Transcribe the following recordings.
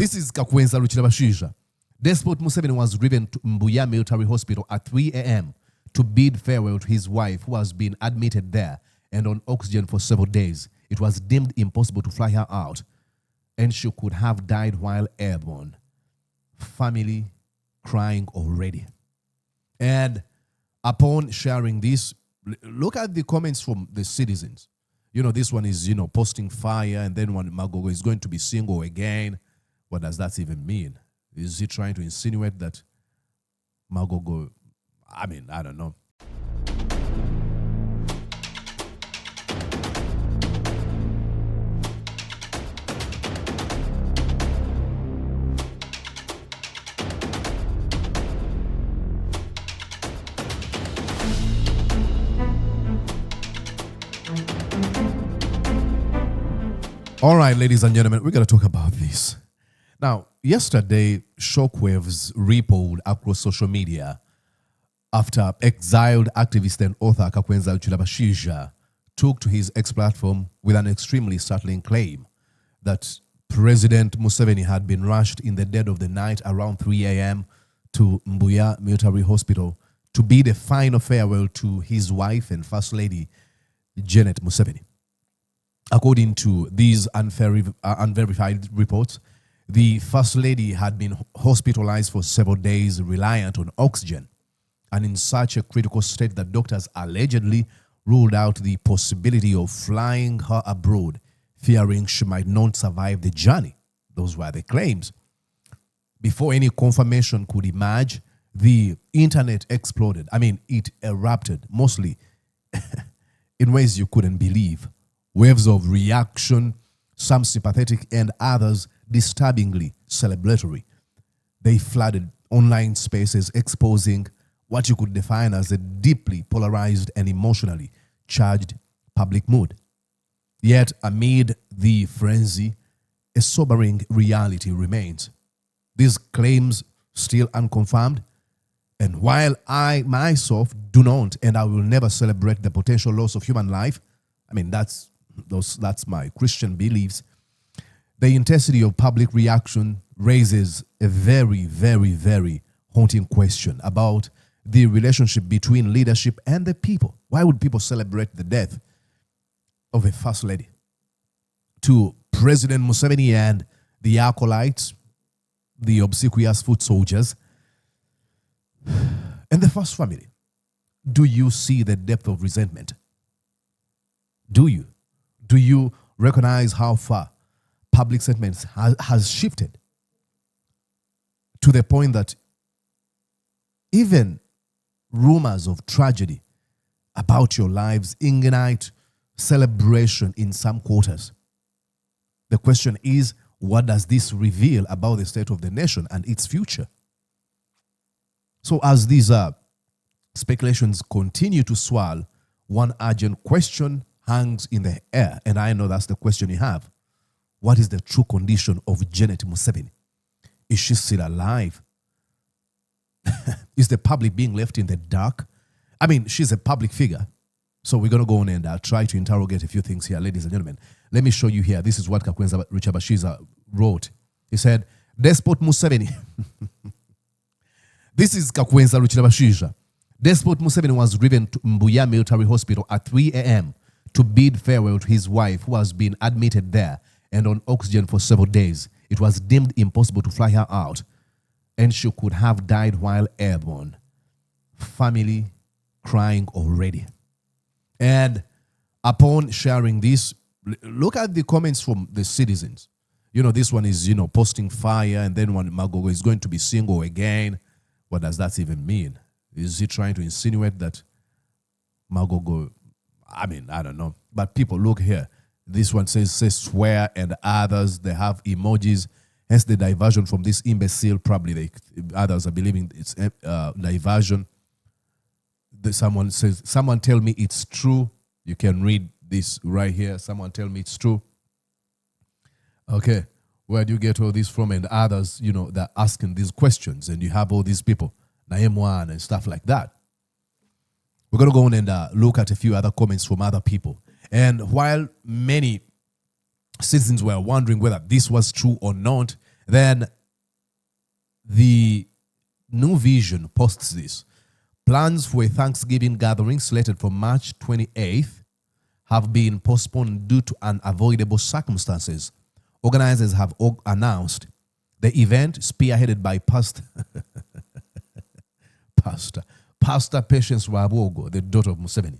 This is Kakwenza Ruchirabashisha. Despot Museveni was driven to Mbuya Military Hospital at 3 a.m. to bid farewell to his wife, who has been admitted there and on oxygen for several days. It was deemed impossible to fly her out, and she could have died while airborne. Family crying already. And upon sharing this, look at the comments from the citizens. This one is, posting fire, and then when Magogo is going to be single again. What does that even mean? Is he trying to insinuate that Magogo, I don't know. All right, ladies and gentlemen, we're going to talk about this. Now, yesterday, shockwaves rippled across social media after exiled activist and author Kakwenza Ruchirabashisha took to his X platform with an extremely startling claim that President Museveni had been rushed in the dead of the night around 3 a.m. to Mbuya Military Hospital to bid a final farewell to his wife and First Lady, Janet Museveni. According to these unverified reports, the First Lady had been hospitalized for several days, reliant on oxygen, and in such a critical state that doctors allegedly ruled out the possibility of flying her abroad, fearing she might not survive the journey. Those were the claims. Before any confirmation could emerge, the internet exploded. It erupted, mostly in ways you couldn't believe. Waves of reaction, some sympathetic and others disturbingly celebratory. They flooded online spaces, exposing what you could define as a deeply polarized and emotionally charged public mood. Yet, amid the frenzy, a sobering reality remains. These claims still unconfirmed, and while I myself do not, and I will never celebrate the potential loss of human life, that's my Christian beliefs, the intensity of public reaction raises a very, very, very haunting question about the relationship between leadership and the people. Why would people celebrate the death of a First Lady? To President Museveni and the acolytes, the obsequious foot soldiers, and the First Family, do you see the depth of resentment? Do you? Do you recognize how far public sentiment has shifted to the point that even rumors of tragedy about your lives ignite celebration in some quarters? The question is, what does this reveal about the state of the nation and its future? So as these speculations continue to swirl, one urgent question hangs in the air, and I know that's the question you have. What is the true condition of Janet Museveni? Is she still alive? Is the public being left in the dark? She's a public figure. So we're going to go on and try to interrogate a few things here, ladies and gentlemen. Let me show you here. This is what Kakwenza Ruchirabashisha wrote. He said, Despot Museveni. This is Kakwenza Ruchirabashisha. Despot Museveni was driven to Mbuya Military Hospital at 3 a.m. to bid farewell to his wife, who has been admitted there and on oxygen for several days. It was deemed impossible to fly her out, and she could have died while airborne. Family crying already. And upon sharing this, look at the comments from the citizens. This one is, posting fire, and then when Magogo is going to be single again. What does that even mean? Is he trying to insinuate that Magogo, I don't know. But people, look here. This one says swear, and others, they have emojis. Hence the diversion from this imbecile. Probably others are believing it's diversion. Someone says, someone tell me it's true. You can read this right here. Someone tell me it's true. Okay, where do you get all this from? And others, they're asking these questions, and you have all these people, Naem One and stuff like that. We're going to go on and look at a few other comments from other people. And while many citizens were wondering whether this was true or not, Then the New Vision posts this. Plans for a Thanksgiving gathering slated for March 28th have been postponed due to unavoidable circumstances. Organizers have announced the event, spearheaded by Pastor Patience Wabogo, the daughter of Museveni,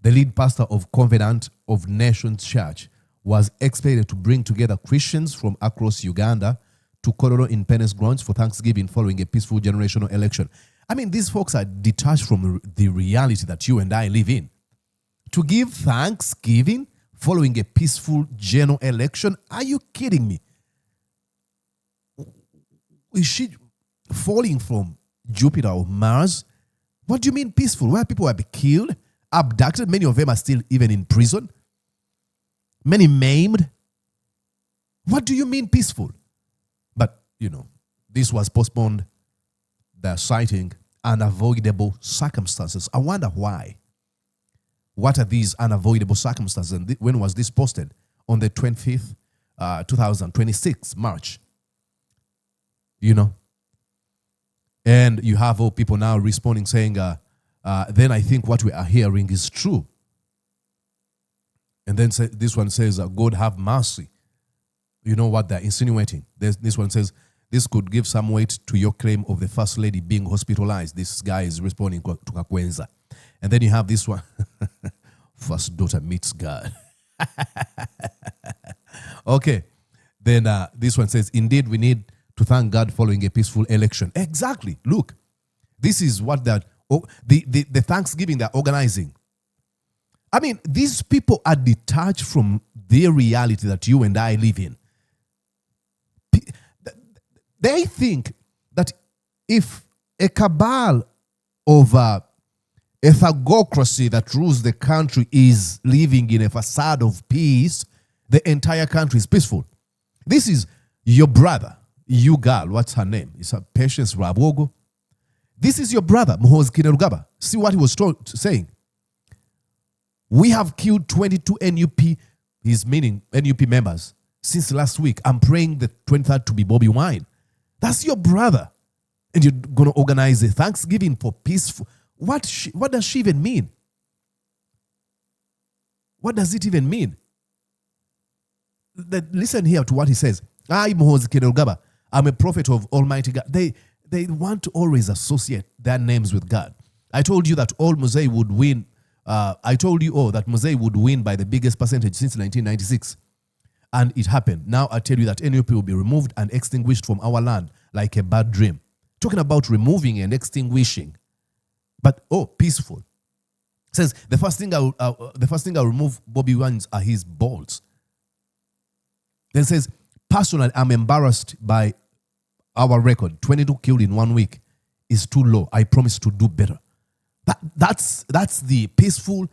the lead pastor of Covenant of Nations Church, was expected to bring together Christians from across Uganda to Kololo Independence Grounds for Thanksgiving following a peaceful generational election. I mean, these folks are detached from the reality that you and I live in. To give Thanksgiving following a peaceful general election? Are you kidding me? Is she falling from Jupiter or Mars? What do you mean peaceful? Where people have been killed, abducted, many of them are still even in prison, many maimed. What do you mean peaceful? But, this was postponed. They're citing unavoidable circumstances. I wonder why. What are these unavoidable circumstances? And when was this posted? On the 25th, 2026, March. And you have all people now responding saying, then I think what we are hearing is true. And then this one says, God have mercy. You know what they're insinuating? This one says, this could give some weight to your claim of the First Lady being hospitalized. This guy is responding to Kakwenza. And then you have this one, first daughter meets God. Okay. Then this one says, indeed, we need to thank God following a peaceful election. Exactly. Look, this is what the Thanksgiving they're organizing. I mean, these people are detached from their reality that you and I live in. They think that if a cabal of a thugocracy that rules the country is living in a facade of peace, the entire country is peaceful. This is your brother, you girl, what's her name? It's Patience Rabogo. This is your brother, Muhoozi Kainerugaba. See what he was saying. We have killed 22 NUP, he's meaning NUP members, since last week. I'm praying the 23rd to be Bobby Wine. That's your brother. And you're going to organize a Thanksgiving for peaceful. What does she even mean? What does it even mean? Listen here to what he says. I'm Muhoozi Kainerugaba. I'm a prophet of Almighty God. They want to always associate their names with God. I told you that all Musei would win. I told you all that Musei would win by the biggest percentage since 1996. And it happened. Now I tell you that NUP will be removed and extinguished from our land like a bad dream. Talking about removing and extinguishing. But, peaceful. It says, the first thing I'll remove Bobby Wine's are his balls. Then says, personally, I'm embarrassed by our record. 22 killed in 1 week is too low. I promise to do better. That's the peaceful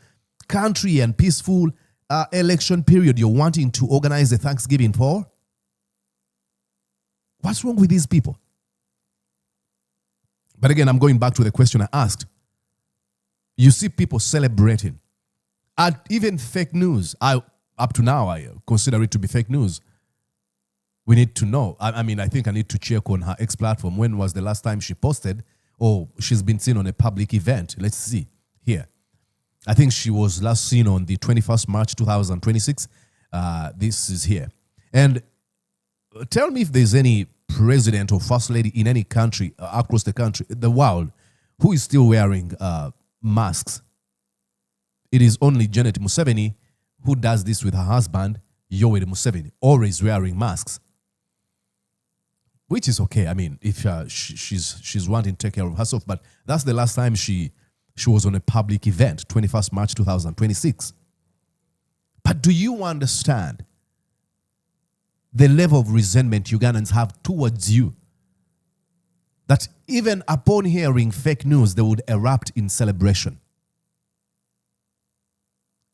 country and peaceful election period you're wanting to organize a Thanksgiving for? What's wrong with these people? But again, I'm going back to the question I asked. You see people celebrating. And even fake news. Up to now, I consider it to be fake news. We need to know. I think I need to check on her X platform. When was the last time she posted? She's been seen on a public event. Let's see here. I think she was last seen on the 21st March 2026. This is here. And tell me if there's any president or first lady in any country across the world, who is still wearing masks. It is only Janet Museveni who does this with her husband, Yoweri Museveni, always wearing masks. Which is okay. I mean, if she's wanting to take care of herself, but that's the last time she was on a public event, 21st March 2026. But do you understand the level of resentment Ugandans have towards you? That even upon hearing fake news, they would erupt in celebration.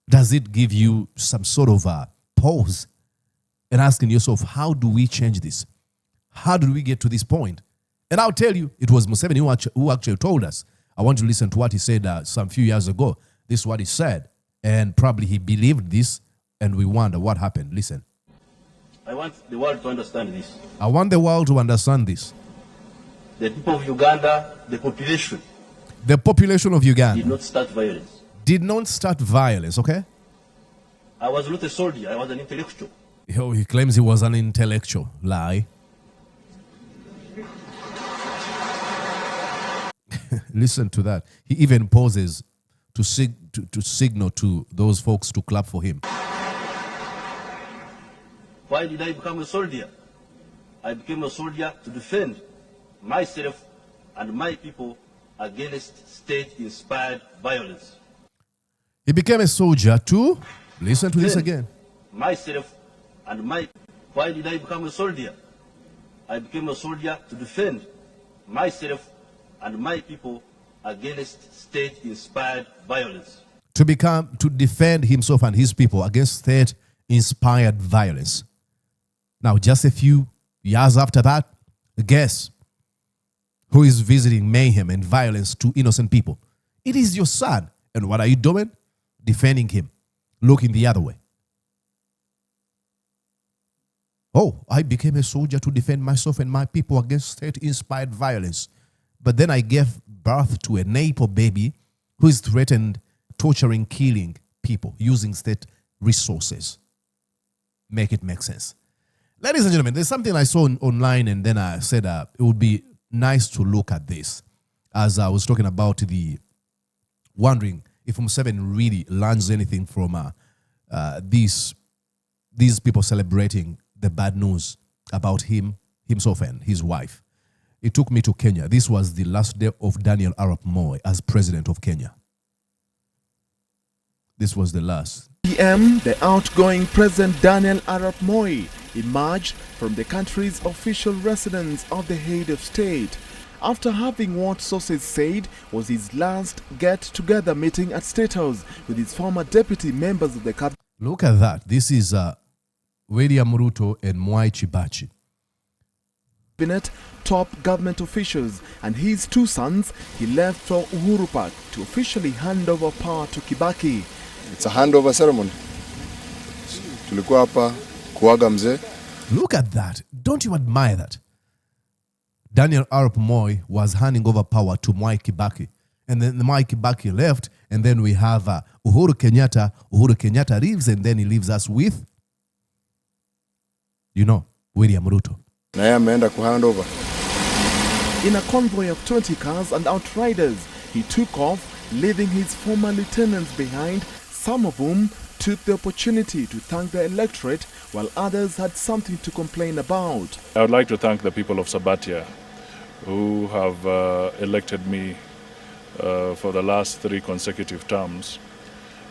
Does it give you some sort of a pause and asking yourself, how do we change this? How did we get to this point? And I'll tell you, it was Museveni who actually told us. I want to listen to what he said some few years ago. This is what he said. And probably he believed this, and we wonder what happened. Listen. I want the world to understand this. I want the world to understand this. The people of Uganda, the population of Uganda did not start violence. Did not start violence, okay? I was not a soldier, I was an intellectual. He claims he was an intellectual. Lie. Listen to that. He even pauses to signal to those folks to clap for him. Why did I become a soldier? I became a soldier to defend myself and my people against state-inspired violence. He became a soldier to, listen to this again. Myself and my, why did I become a soldier? I became a soldier to defend myself and my people against state-inspired violence. To defend himself and his people against state-inspired violence. Now, just a few years after that, guess who is visiting mayhem and violence to innocent people? It is your son. And what are you doing? Defending him, looking the other way. Oh, I became a soldier to defend myself and my people against state-inspired violence. But then I gave birth to a neighbor baby who is threatened, torturing, killing people using state resources. Make it make sense. Ladies and gentlemen, there's something I saw online, and then I said it would be nice to look at this as I was talking about wondering if Museveni really learns anything from these people celebrating the bad news about himself and his wife. It took me to Kenya. This was the last day of Daniel Arap Moi as president of Kenya. This was the last. PM, the outgoing President Daniel Arap Moi emerged from the country's official residence of the head of state after having what sources said was his last get-together meeting at State House with his former deputy members of the cabinet. Look at that. This is William Ruto and Mwai Kibaki. Top government officials and his two sons. He left for Uhuru Park to officially hand over power to Kibaki. It's a handover ceremony. Tulikuwa hapa kuaga mzee. Look at that. Don't you admire that? Daniel Arap Moi was handing over power to Mwai Kibaki. And then Mwai Kibaki left, and then we have Uhuru Kenyatta. Uhuru Kenyatta leaves, and then he leaves us with, William Ruto. Na yeye ameenda ku hand over. In a convoy of 20 cars and outriders, he took off, leaving his former lieutenants behind, some of whom took the opportunity to thank the electorate, while others had something to complain about. I would like to thank the people of Sabatia who have elected me for the last 3 consecutive terms.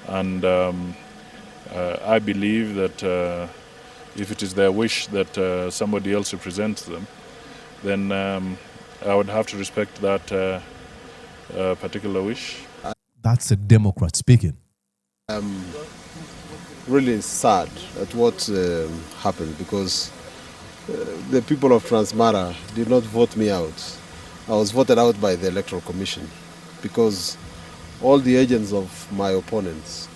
And I believe that if it is their wish that somebody else represents them, then I would have to respect that particular wish. That's a Democrat speaking. Really sad at what happened, because the people of Transmara did not vote me out. I was voted out by the Electoral Commission because all the agents of my opponents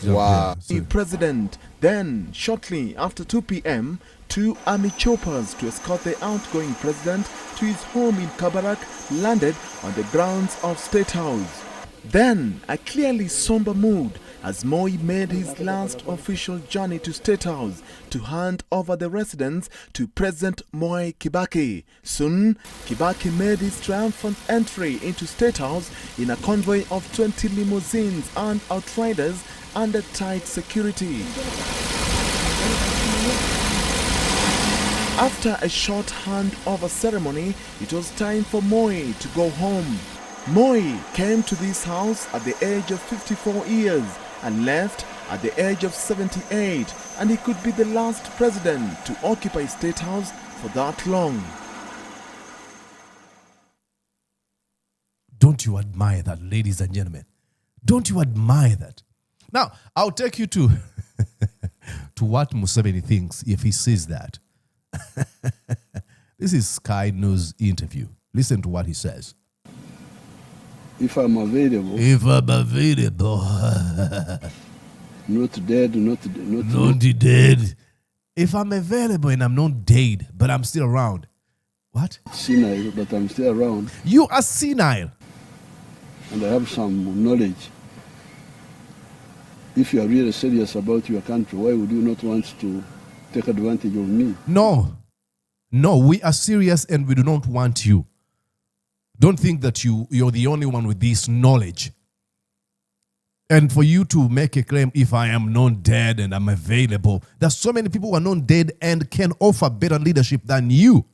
were... The president then, shortly after 2 p.m., 2 army choppers to escort the outgoing president to his home in Kabarak landed on the grounds of State House. Then, a clearly somber mood as Moi made his last official journey to State House to hand over the residence to President Mwai Kibaki. Soon, Kibaki made his triumphant entry into State House in a convoy of 20 limousines and outriders under tight security. After a short handover ceremony, it was time for Moi to go home. Moi came to this house at the age of 54 years and left at the age of 78, and he could be the last president to occupy State House for that long. Don't you admire that, ladies and gentlemen? Don't you admire that? Now, I'll take you to, to what Museveni thinks if he sees that. This is Sky News interview. Listen to what he says. If I'm available. Not Not dead, dead. If I'm available and I'm not dead, but I'm still around. What? Senile, but I'm still around. You are senile. And I have some knowledge. If you are really serious about your country, why would you not want to take advantage of me? No, we are serious and we do not want you. Don't think that you're the only one with this knowledge. And for you to make a claim, if I am not dead and I'm available, there's so many people who are not dead and can offer better leadership than you.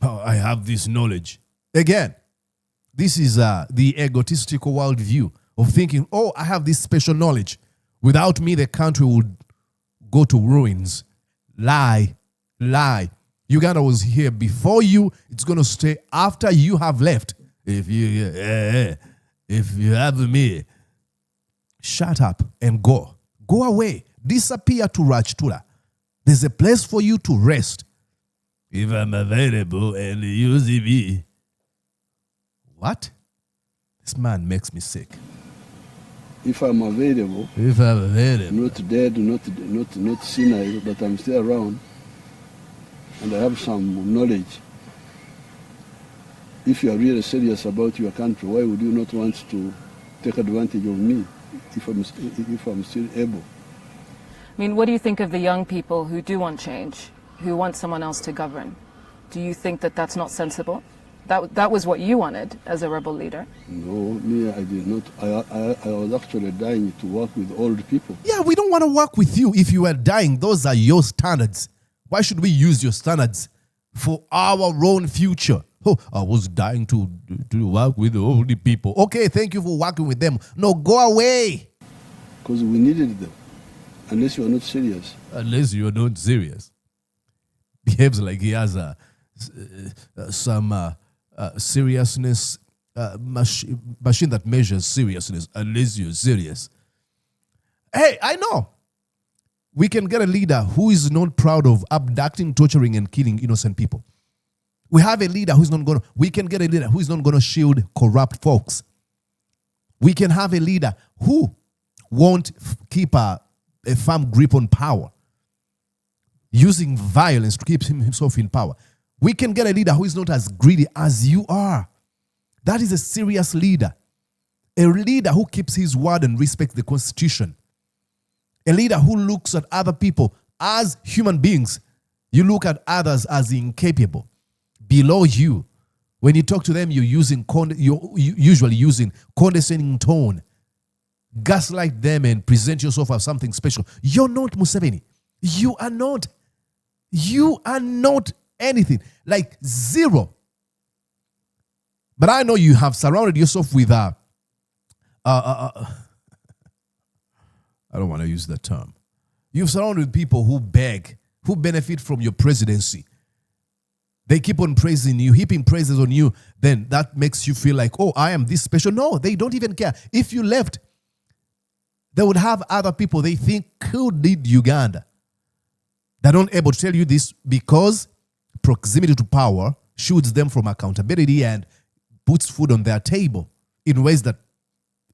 Oh, I have this knowledge. Again, this is the egotistical worldview of thinking, oh, I have this special knowledge. Without me, the country would go to ruins. Lie. Uganda was here before you. It's going to stay after you have left. If you have me, shut up and go. Go away. Disappear to Rajtula. There's a place for you to rest. If I'm available and you see me. What? This man makes me sick. If I'm available, not dead, not senile, but I'm still around, and I have some knowledge. If you are really serious about your country, why would you not want to take advantage of me if I'm still able? I mean, what do you think of the young people who do want change, who want someone else to govern? Do you think that that's not sensible? That was what you wanted as a rebel leader. No, me, I did not. I was actually dying to work with old people. Yeah, we don't want to work with you if you are dying. Those are your standards. Why should we use your standards for our own future? Oh, I was dying to work with old people. Okay, thank you for working with them. No, go away. Because we needed them. Unless you are not serious. Unless you are not serious. Behaves like he has some seriousness machine that measures seriousness. Unless you're serious. Hey, I know. We can get a leader who is not proud of abducting, torturing, and killing innocent people. We have a leader who's not going to, we can get a leader who's not going to shield corrupt folks. We can have a leader who won't keep a firm grip on power, using violence to keep himself in power. We can get a leader who is not as greedy as you are. That is a serious leader. A leader who keeps his word and respects the Constitution. A leader who looks at other people as human beings. You look at others as incapable. Below you, when you talk to them, you're usually using condescending tone. Gaslight them and present yourself as something special. You're not Museveni. You are not. You are not anything. Like zero. But I know you have surrounded yourself with I don't want to use that term. You've surrounded people who beg, who benefit from your presidency. They keep on praising you, heaping praises on you. Then that makes you feel like, oh, I am this special. No, they don't even care. If you left, they would have other people they think could lead Uganda. They're not able to tell you this because proximity to power shields them from accountability and puts food on their table in ways that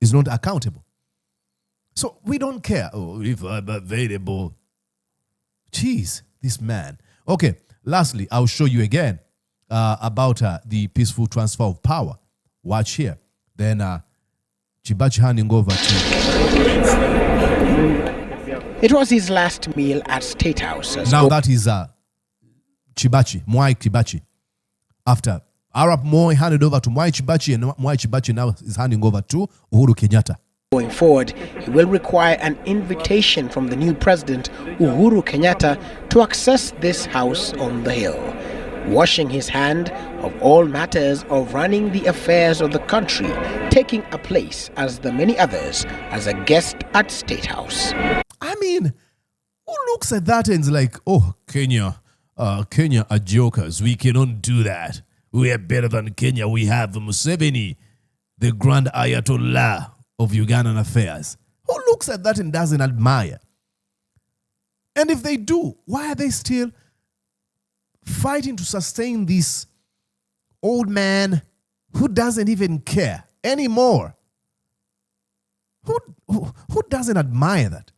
is not accountable. So we don't care. Oh, if I'm available. Jeez, this man. Okay, lastly, I'll show you again about the peaceful transfer of power. Watch here. Then Chibachi handing over to... It was his last meal at State House. Now that is Chibachi, Mwai Chibachi. After Arap Moi handed over to Mwai Chibachi, and Mwai Chibachi now is handing over to Uhuru Kenyatta. Going forward, he will require an invitation from the new president, Uhuru Kenyatta, to access this house on the hill, washing his hand of all matters of running the affairs of the country, taking a place as the many others as a guest at State House. I mean, who looks at that and is like, oh, Kenya are jokers. We cannot do that. We are better than Kenya. We have Museveni, the grand Ayatollah of Ugandan affairs. Who looks at that and doesn't admire? And if they do, why are they still fighting to sustain this old man who doesn't even care anymore? Who doesn't admire that?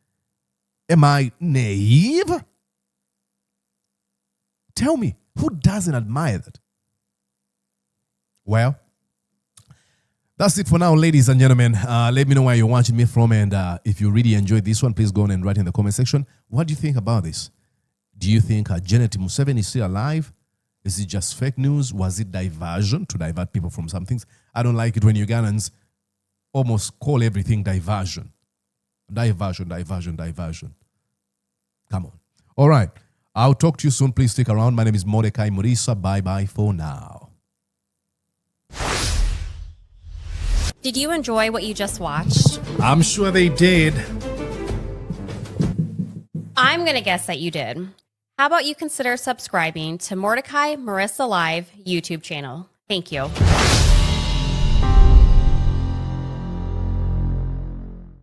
Am I naive? Tell me, who doesn't admire that? Well, that's it for now, ladies and gentlemen. Let me know where you're watching me from, and if you really enjoyed this one, please go on and write in the comment section. What do you think about this? Do you think Janet Museveni is still alive? Is it just fake news? Was it diversion to divert people from some things? I don't like it when Ugandans almost call everything diversion. Diversion. Come on. All right. I'll talk to you soon. Please stick around. My name is Mordecai Murisa. Bye-bye for now. Did you enjoy what you just watched? I'm sure they did. I'm going to guess that you did. How about you consider subscribing to Mordecai Marissa Live YouTube channel? Thank you.